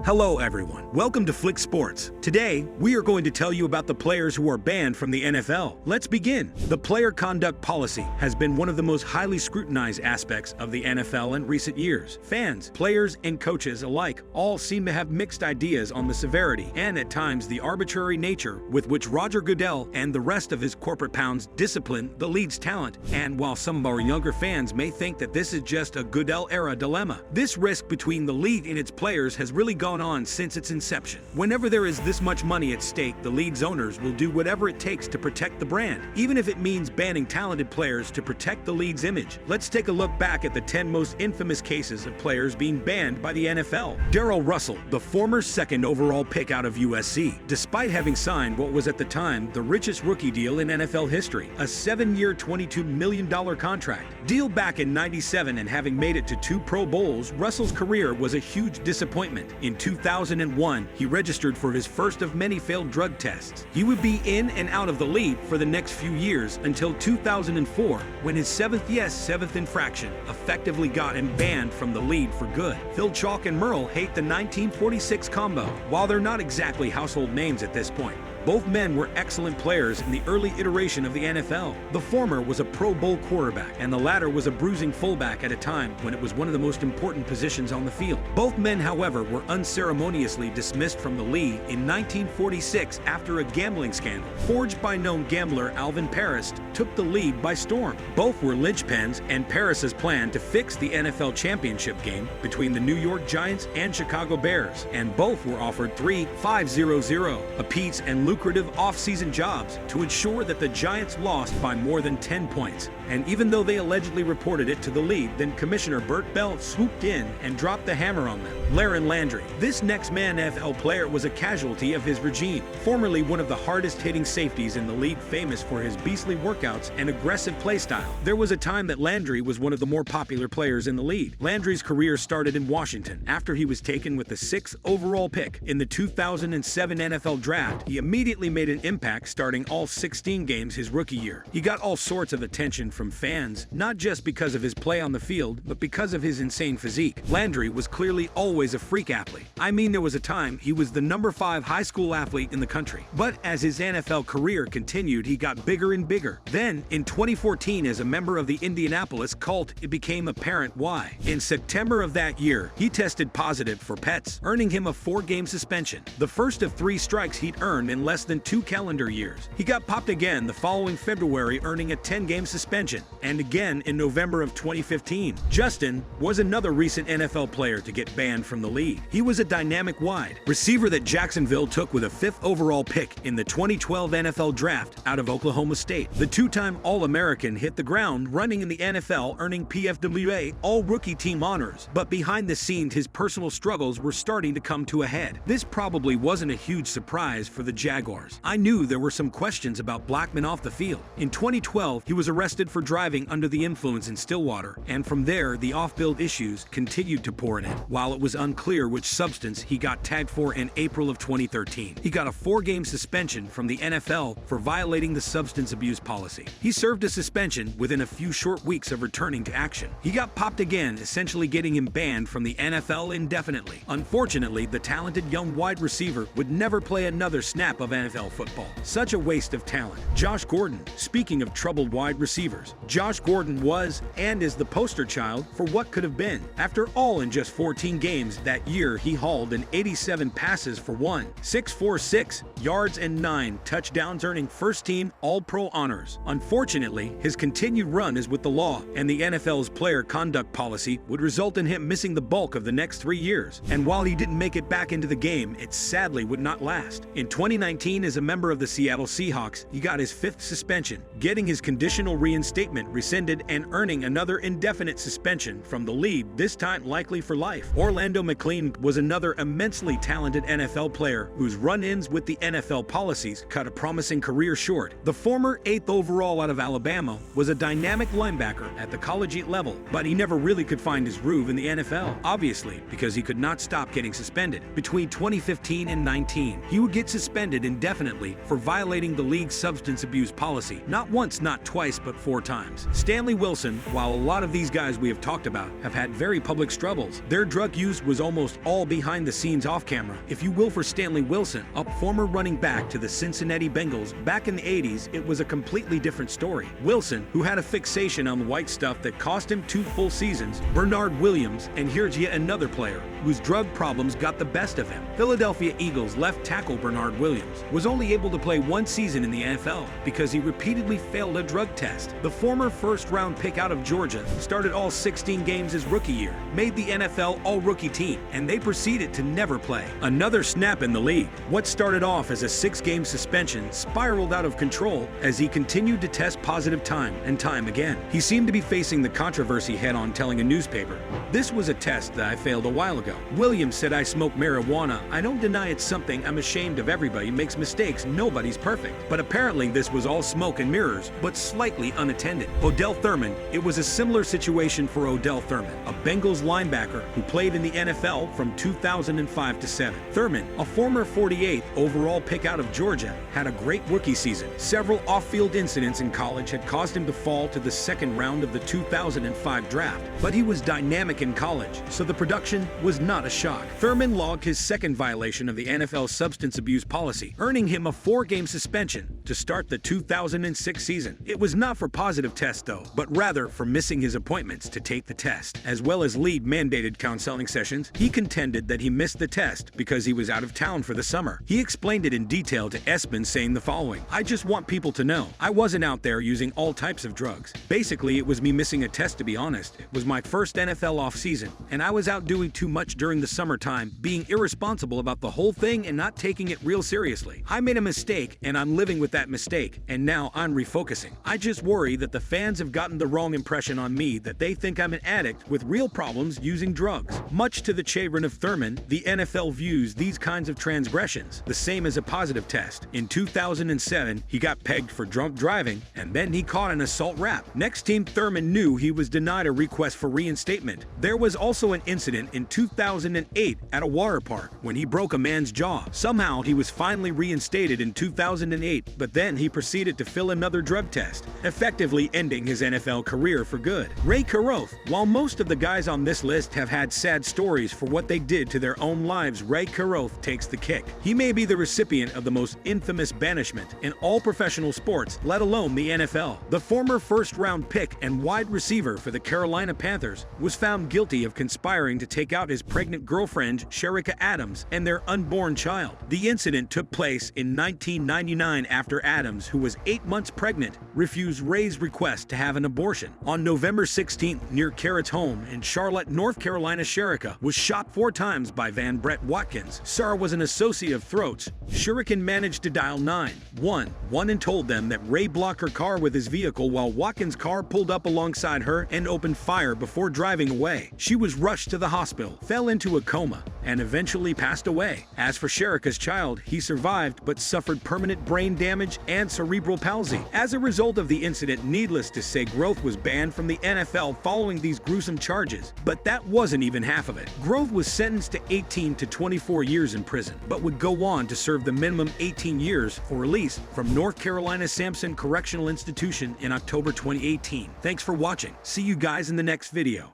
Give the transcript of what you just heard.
Hello everyone, welcome to Flick Sports. Today, we are going to tell you about the players who are banned from the NFL. Let's begin. The player conduct policy has been one of the most highly scrutinized aspects of the NFL in recent years. Fans, players, and coaches alike all seem to have mixed ideas on the severity and at times the arbitrary nature with which Roger Goodell and the rest of his corporate pounds discipline the league's talent. And while some of our younger fans may think that this is just a Goodell-era dilemma, this risk between the league and its players has really gone on since its inception. Whenever there is this much money at stake, the league's owners will do whatever it takes to protect the brand, even if it means banning talented players to protect the league's image. Let's take a look back at the 10 most infamous cases of players being banned by the NFL. Daryl Russell, the former second overall pick out of USC, despite having signed what was at the time the richest rookie deal in NFL history, a 7-year, $22 million contract. Deal back in '97 and having made it to 2 Pro Bowls, Russell's career was a huge disappointment. In 2001, he registered for his first of many failed drug tests. He would be in and out of the league for the next few years until 2004, when his seventh infraction effectively got him banned from the league for good. Phil Chalk and Merle hate the 1946 combo. While they're not exactly household names at this point, both men were excellent players in the early iteration of the NFL. The former was a Pro Bowl quarterback, and the latter was a bruising fullback at a time when it was one of the most important positions on the field. Both men, however, were unceremoniously dismissed from the league in 1946 after a gambling scandal forged by known gambler Alvin Paris took the league by storm. Both were linchpins, and Paris's plan to fix the NFL championship game between the New York Giants and Chicago Bears, and both were offered $3,500 apiece and lucrative off-season jobs to ensure that the Giants lost by more than 10 points. And even though they allegedly reported it to the league, then Commissioner Bert Bell swooped in and dropped the hammer on them. Larrin Landry. This next-man NFL player was a casualty of his regime. Formerly one of the hardest-hitting safeties in the league, famous for his beastly workouts and aggressive play style, there was a time that Landry was one of the more popular players in the league. Landry's career started in Washington after he was taken with the 6th overall pick in the 2007 NFL Draft. He immediately made an impact, starting all 16 games his rookie year. He got all sorts of attention from fans, not just because of his play on the field, but because of his insane physique. Landry was clearly always a freak athlete. I mean, there was a time he was the number 5 high school athlete in the country. But as his NFL career continued, he got bigger and bigger. Then, in 2014, as a member of the Indianapolis cult, it became apparent why. In September of that year, he tested positive for pets, earning him a 4-game suspension, the first of 3 strikes he'd earned in less than 2 calendar years. He got popped again the following February, earning a 10-game suspension, and again in November of 2015. Justin was another recent NFL player to get banned from the league. He was a dynamic wide receiver that Jacksonville took with a 5th overall pick in the 2012 NFL Draft out of Oklahoma State. The 2-time All-American hit the ground running in the NFL, earning PFWA All-Rookie Team honors, but behind the scenes his personal struggles were starting to come to a head. This probably wasn't a huge surprise for the Jaguars. I knew there were some questions about Blackman off the field. In 2012, he was arrested for driving under the influence in Stillwater, and from there, the off-field issues continued to pour in. While it was unclear which substance he got tagged for in April of 2013, he got a 4-game suspension from the NFL for violating the substance abuse policy. He served a suspension within a few short weeks of returning to action. He got popped again, essentially getting him banned from the NFL indefinitely. Unfortunately, the talented young wide receiver would never play another snap of NFL football. Such a waste of talent. Josh Gordon. Speaking of troubled wide receivers, Josh Gordon was and is the poster child for what could have been. After all, in just 14 games that year, he hauled in 87 passes for 646 yards and 9 touchdowns, earning first-team All-Pro honors. Unfortunately, his continued run is with the law, and the NFL's player conduct policy would result in him missing the bulk of the next 3 years. And while he didn't make it back into the game, it sadly would not last. In 2019, as a member of the Seattle Seahawks, he got his 5th suspension, getting his conditional reinstatement rescinded and earning another indefinite suspension from the league, this time likely for life. Orlando McLean was another immensely talented NFL player whose run-ins with the NFL policies cut a promising career short. The former 8th overall out of Alabama was a dynamic linebacker at the collegiate level, but he never really could find his groove in the NFL, obviously because he could not stop getting suspended. Between 2015 and 19, he would get suspended indefinitely for violating the league's substance abuse policy, not once, not twice, but 4 times. Stanley Wilson, while a lot of these guys we have talked about have had very public struggles, their drug use was almost all behind the scenes off camera, if you will. For Stanley Wilson, a former running back to the Cincinnati Bengals back in the 80s, it was a completely different story. Wilson, who had a fixation on the white stuff that cost him 2 full seasons, Bernard Williams, and here's yet another player whose drug problems got the best of him. Philadelphia Eagles left tackle Bernard Williams was only able to play 1 season in the NFL because he repeatedly failed a drug test. The former first-round pick out of Georgia started all 16 games his rookie year, made the NFL all-rookie team, and they proceeded to never play another snap in the league. What started off as a 6-game suspension spiraled out of control as he continued to test positive time and time again. He seemed to be facing the controversy head-on, telling a newspaper, "This was a test that I failed a while ago. Williams said I smoke marijuana. I don't deny it's something I'm ashamed of. Everybody makes mistakes. Nobody's perfect." But apparently this was all smoke and mirrors, but slightly unattended. Odell Thurman. It was a similar situation for Odell Thurman, a Bengals linebacker who played in the NFL from 2005 to 7. Thurman, a former 48th overall pick out of Georgia, had a great rookie season. Several off-field incidents in college had caused him to fall to the second round of the 2005 draft, but he was dynamic in college, so the production was not a shock. Thurman logged his second violation of the NFL substance abuse policy, earning him a 4-game suspension to start the 2006 season. It was not for positive tests though, but rather for missing his appointments to take the test, as well as lead mandated counseling sessions. He contended that he missed the test because he was out of town for the summer. He explained it in detail to ESPN, saying the following: "I just want people to know I wasn't out there using all types of drugs. Basically, it was me missing a test, to be honest. It was my first NFL off-season, and I was out doing too much during the summertime, being irresponsible about the whole thing and not taking it real seriously. I made a mistake, and I'm living with that mistake, and now I'm refocusing. I just worry that the fans have gotten the wrong impression on me, that they think I'm an addict with real problems using drugs." Much to the chagrin of Thurman, the NFL views these kinds of transgressions the same as a positive test. In 2007, he got pegged for drunk driving, and then he caught an assault rap. Next team Thurman knew, he was denied a request for reinstatement. There was also an incident in 2008 at a water park when he broke a man's jaw. Somehow he was finally reinstated in 2008, but then he proceeded to fill another drug test, effectively ending his NFL career for good. Ray Caroth. While most of the guys on this list have had sad stories for what they did to their own lives, Ray Caroth takes the cake. He may be the recipient of the most infamous banishment in all professional sports, let alone the NFL. The former first-round pick and wide receiver for the Carolina Panthers was found guilty of conspiring to take out his pregnant girlfriend, Shericka Adams, and their unborn child. The incident took place in 1999 after Adams, who was 8 months pregnant, refused Ray's request to have an abortion. On November 16th, near Carrot's home in Charlotte, North Carolina, Shericka was shot 4 times by Van Brett Watkins. Sarah was an associate of Throat's. Shericka managed to dial 911 and told them that Ray blocked her car with his vehicle while Watkins' car pulled up alongside her and opened fire before driving away. She was rushed to the hospital, fell into a coma, and eventually passed away. As for Shericka's child, he survived but suffered permanent brain damage and cerebral palsy. As a result of the incident, needless to say, Groth was banned from the NFL following these gruesome charges. But that wasn't even half of it. Groth was sentenced to 18 to 24 years in prison, but would go on to serve the minimum 18 years for release from North Carolina Sampson Correctional Institution in October 2018. Thanks for watching. See you guys in the next video.